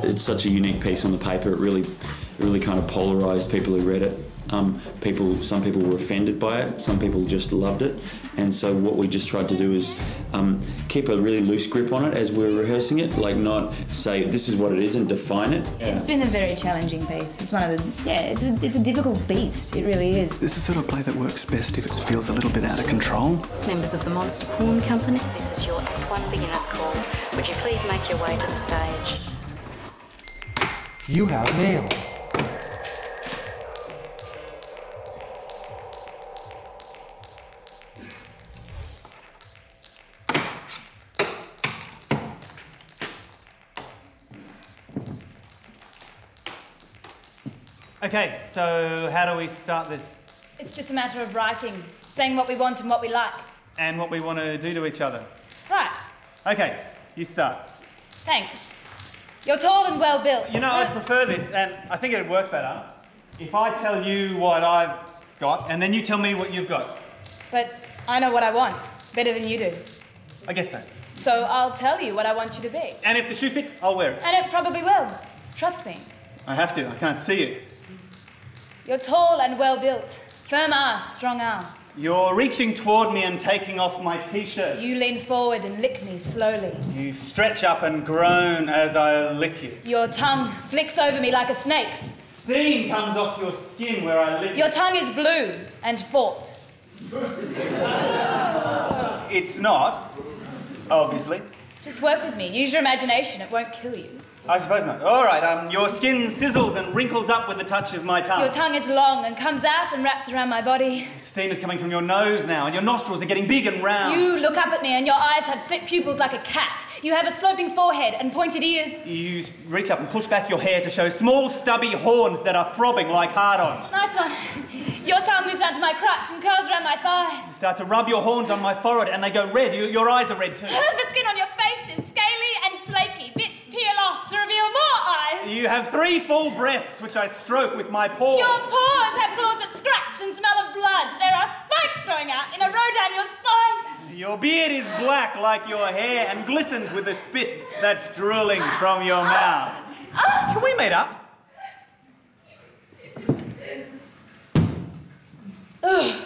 it's such a unique piece on the paper. It really kind of polarised people who read it. Some people were offended by it, some people just loved it, and so what we just tried to do is keep a really loose grip on it as we were rehearsing it, like not say this is what it is and define it. It's been a very challenging piece. It's one of the, it's a difficult beast, it really is. This is the sort of play that works best if it feels a little bit out of control. Members of the Monster Porn Company, this is your Act 1 beginner's call. Would you please make your way to the stage? You have mail. Okay, so how do we start this? It's just a matter of writing, saying what we want and what we like. And what we want to do to each other. Right. Okay, you start. Thanks. You're tall and well built. You know, I'd prefer this, and I think it'd work better if I tell you what I've got, and then you tell me what you've got. But I know what I want, better than you do. I guess so. So I'll tell you what I want you to be. And if the shoe fits, I'll wear it. And it probably will. Trust me. I have to, I can't see it. You're tall and well built. Firm ass, strong arms. You're reaching toward me and taking off my t-shirt. You lean forward and lick me slowly. You stretch up and groan as I lick you. Your tongue flicks over me like a snake's. Steam comes off your skin where I lick you. Your tongue is blue and forked. It's not, obviously. Just work with me. Use your imagination. It won't kill you. I suppose not. All right, your skin sizzles and wrinkles up with the touch of my tongue. Your tongue is long and comes out and wraps around my body. Steam is coming from your nose now, and your nostrils are getting big and round. You look up at me and your eyes have slit pupils like a cat. You have a sloping forehead and pointed ears. You reach up and push back your hair to show small, stubby horns that are throbbing like hard-ons. Nice one. Your tongue moves down to my crotch and curls around my thighs. You start to rub your horns on my forehead, and they go red. Your eyes are red too. The skin on your face is scaly and flaky. Bits peel off to reveal more eyes. You have 3 full breasts, which I stroke with my paws. Your paws have claws that scratch and smell of blood. There are spikes growing out in a row down your spine. Your beard is black like your hair and glistens with the spit that's drooling from your mouth. Can we meet up? Ugh.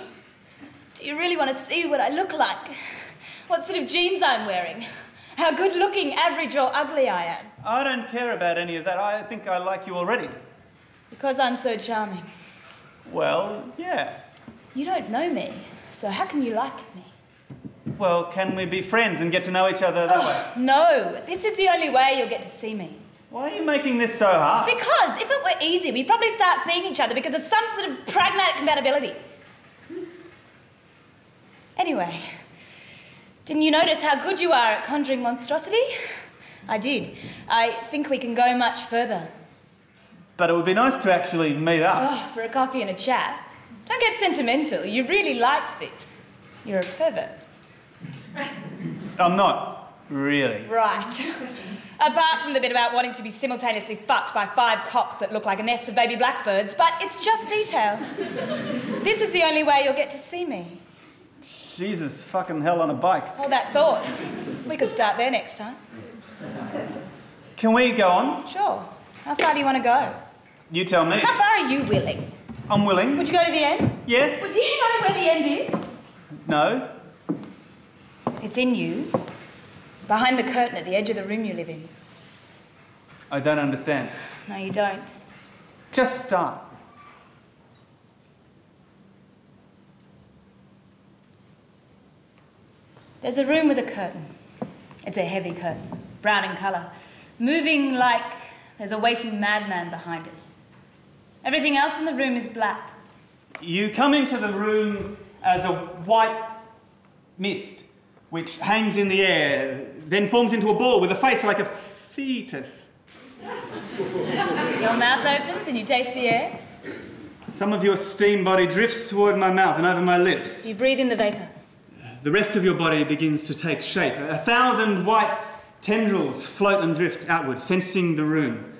Do you really want to see what I look like? What sort of jeans I'm wearing? How good-looking, average or ugly I am? I don't care about any of that. I think I like you already. Because I'm so charming. Well, yeah. You don't know me, so how can you like me? Well, can we be friends and get to know each other that way? No, this is the only way you'll get to see me. Why are you making this so hard? Because if it were easy, we'd probably start seeing each other because of some sort of pragmatic compatibility. Anyway, didn't you notice how good you are at conjuring monstrosity? I did. I think we can go much further. But it would be nice to actually meet up. Oh, for a coffee and a chat. Don't get sentimental. You really liked this. You're a pervert. I'm not, really. Right. Apart from the bit about wanting to be simultaneously fucked by 5 cocks that look like a nest of baby blackbirds, but it's just detail. This is the only way you'll get to see me. Jesus fucking hell on a bike. Hold that thought. We could start there next time. Can we go on? Sure. How far do you want to go? You tell me. How far are you willing? I'm willing. Would you go to the end? Yes. Well, do you know where the end is? No. It's in you. Behind the curtain at the edge of the room you live in. I don't understand. No, you don't. Just start. There's a room with a curtain. It's a heavy curtain, brown in colour, moving like there's a waiting madman behind it. Everything else in the room is black. You come into the room as a white mist, which hangs in the air, then forms into a ball with a face like a fetus. Your mouth opens and you taste the air. Some of your steam body drifts toward my mouth and over my lips. You breathe in the vapour. The rest of your body begins to take shape. 1,000 white tendrils float and drift outwards, sensing the room.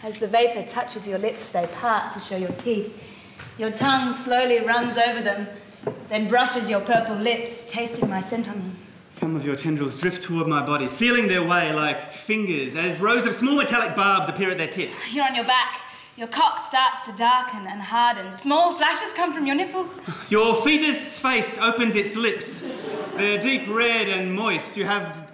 As the vapour touches your lips, they part to show your teeth. Your tongue slowly runs over them, then brushes your purple lips, tasting my scent on them. Some of your tendrils drift toward my body, feeling their way like fingers as rows of small metallic barbs appear at their tips. You're on your back. Your cock starts to darken and harden. Small flashes come from your nipples. Your fetus face opens its lips. They're deep red and moist. You have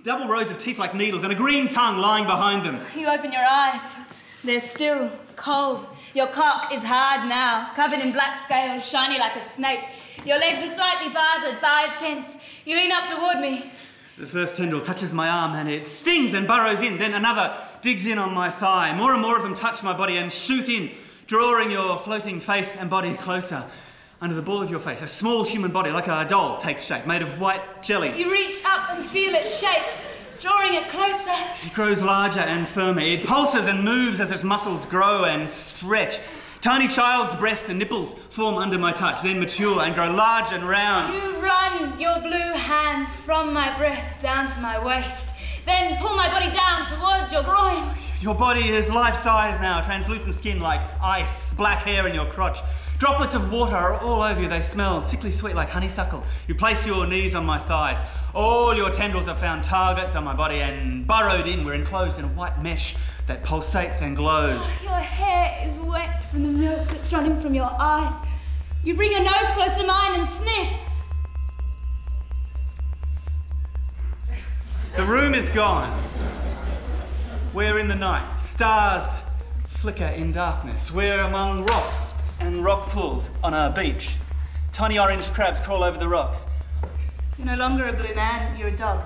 double rows of teeth like needles and a green tongue lying behind them. You open your eyes. They're still cold. Your cock is hard now, covered in black scales, shiny like a snake. Your legs are slightly parted, thighs tense. You lean up toward me. The first tendril touches my arm and it stings and burrows in. Then another digs in on my thigh. More and more of them touch my body and shoot in, drawing your floating face and body closer. Under the ball of your face, a small human body, like a doll, takes shape, made of white jelly. You reach up and feel its shape, drawing it closer. It grows larger and firmer. It pulses and moves as its muscles grow and stretch. Tiny child's breasts and nipples form under my touch, then mature and grow large and round. You run your blue hands from my breast down to my waist, then pull my body down towards your groin. Your body is life-size now, translucent skin like ice, black hair in your crotch. Droplets of water are all over you. They smell sickly sweet like honeysuckle. You place your knees on my thighs. All your tendrils have found targets on my body and burrowed in. We're enclosed in a white mesh that pulsates and glows. Your hair is wet from the milk that's running from your eyes. You bring your nose close to mine and sniff. The room is gone. We're in the night. Stars flicker in darkness. We're among rocks and rock pools on a beach. Tiny orange crabs crawl over the rocks. You're no longer a blue man, you're a dog.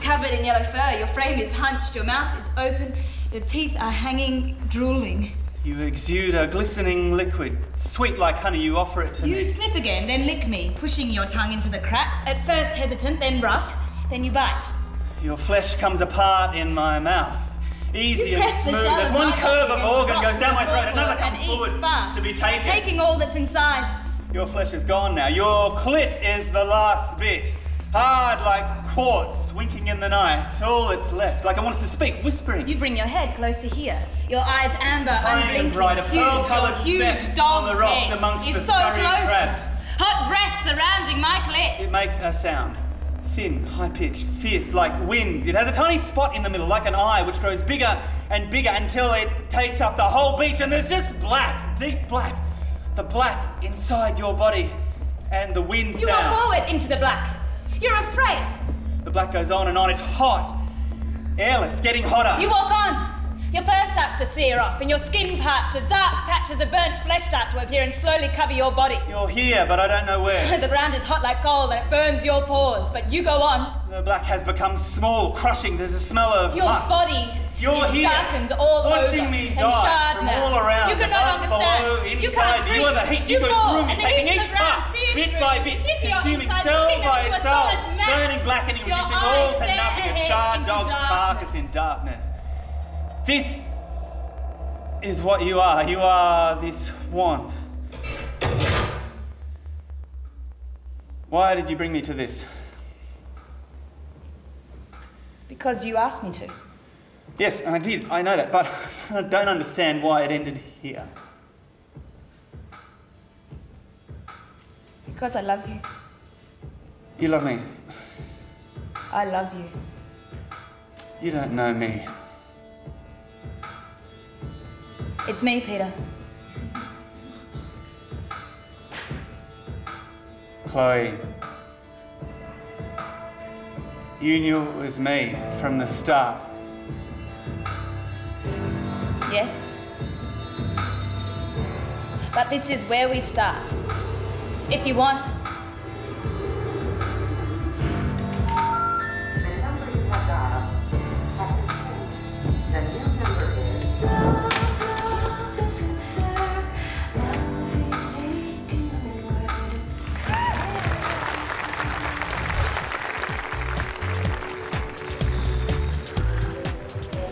Covered in yellow fur, your frame is hunched, your mouth is open, your teeth are hanging, drooling. You exude a glistening liquid, sweet like honey. You offer it to me. You snip again, then lick me, pushing your tongue into the cracks, at first hesitant, then rough, then you bite. Your flesh comes apart in my mouth. Easy and press the smooth. shell As of one my curve body of organ against goes down my the throat, another and comes eat forward fast, to be taken. taking all that's inside. Your flesh is gone now. Your clit is the last bit. Hard like quartz, winking in the night. All that's left. Like it wants to speak, whispering. You bring your head close to here. Your eyes amber, tiny unblinking, and bright, a pearl-coloured huge speck dog's on the rocks head amongst is the so scurrying close. crabs. Hot breath surrounding my clit. It makes a sound. Thin, high-pitched, fierce, like wind. It has a tiny spot in the middle, like an eye, which grows bigger and bigger until it takes up the whole beach, and there's just black, deep black. The black inside your body, and the wind sound. You walk forward into the black. You're afraid. The black goes on and on. It's hot. Airless, getting hotter. You walk on. Your fur starts to sear off, and your skin parches. Dark patches of burnt flesh start to appear and slowly cover your body. You're here, but I don't know where. The ground is hot like coal, and it burns your pores, but you go on. The black has become small, crushing. There's a smell of Your musk. body You're is here, darkened all watching over me and die charred from now. all around. You can no Above, longer below, stand. You inside. can't breathe. You are the heat. You go fall, through me, and the taking heat of each the ground part, sears bit through, by bit, into your consuming insides, cell turning them by into a cell, solid mass. burning, blackening, Your reducing eyes all to stare nothing, a ahead charred into dog's darkness. carcass in darkness. This is what you are. You are this want. Why did you bring me to this? Because you asked me to. Yes, I did. I know that, but I don't understand why it ended here. Because I love you. You love me. I love you. You don't know me. It's me, Peter. Chloe, you knew it was me from the start. Yes. But this is where we start. If you want.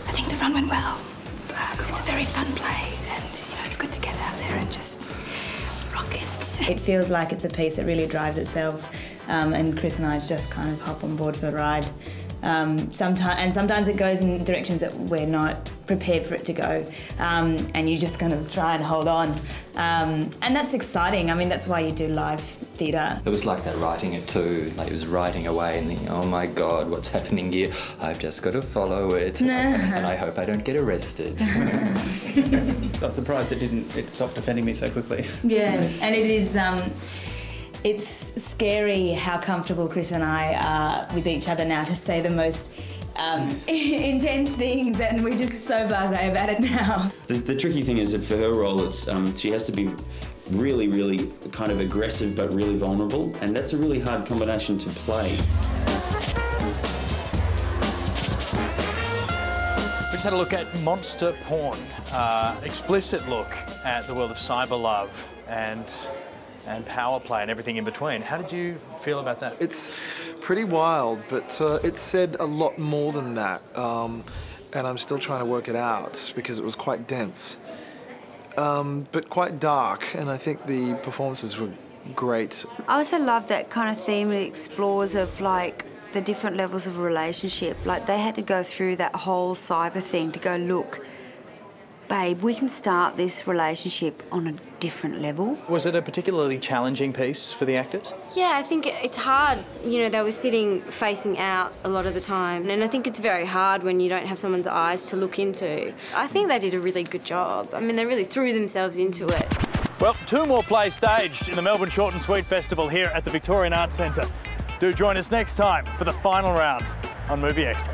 I think the run went well. It's a very fun play, and it's good to get out there and just rock it. It feels like it's a piece that really drives itself, and Chris and I just kind of hop on board for the ride. Sometimes it goes in directions that we're not prepared for it to go, and you just kind of try and hold on, and that's exciting. I mean, that's why you do live theatre. It was like that writing it too, like it was writing away and thinking, oh my God, what's happening here? I've just got to follow it, and I hope I don't get arrested. I was surprised it stopped offending me so quickly. Yeah, and it is, it's scary how comfortable Chris and I are with each other now to say the most intense things, and we're just so blasé about it now. The tricky thing is that for her role, it's she has to be really, really kind of aggressive but really vulnerable, and that's a really hard combination to play. We just had a look at monster porn, explicit look at the world of cyber love and power play and everything in between. How did you feel about that? It's pretty wild, but it said a lot more than that, and I'm still trying to work it out because it was quite dense, but quite dark, and I think the performances were great. I also love that kind of theme it explores of like the different levels of a relationship. Like they had to go through that whole cyber thing to go, look, babe, we can start this relationship on a different level. Was it a particularly challenging piece for the actors? Yeah, I think it's hard. You know, they were sitting facing out a lot of the time, and I think it's very hard when you don't have someone's eyes to look into. I think they did a really good job. I mean, they really threw themselves into it. Well, 2 more plays staged in the Melbourne Short and Sweet Festival here at the Victorian Arts Centre. Do join us next time for the final round on Movie Extra.